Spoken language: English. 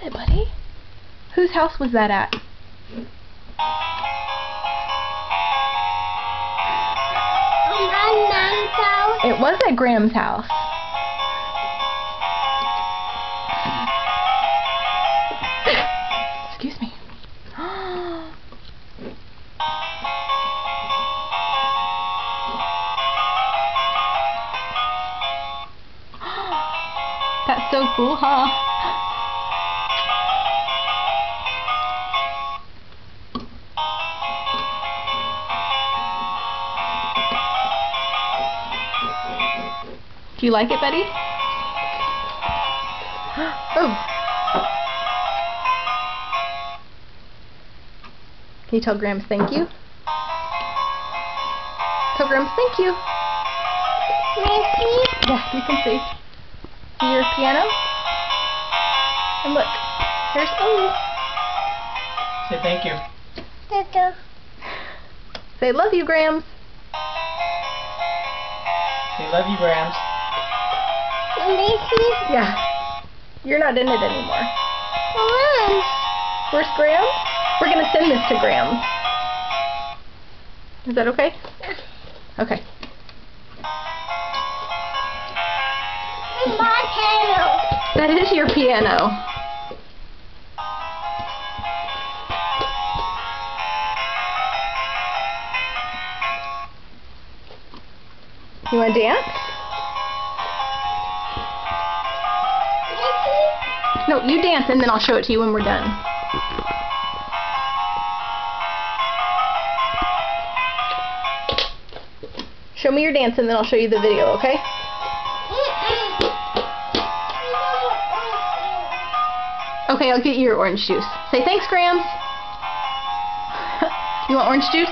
it, buddy? Whose house was that at? My mom's house. It was at Graham's house. Excuse me. That's so cool, huh? Do you like it, Betty? Oh. Can you tell Grams thank you? Tell Grams thank you. Maybe. Yeah, you can see. See your piano? And look, here's Ellie. Say thank you. Tata. Say love you, Grams. Say love you, Grams. Maybe. Yeah. You're not in it anymore. Mom. Where's Grams? We're going to send this to Grams. Is that okay? Okay. My piano. That is your piano. You want to dance? No, you dance and then I'll show it to you when we're done. Show me your dance and then I'll show you the video, okay? Okay, I'll get you your orange juice. Say thanks, Grams. You want orange juice?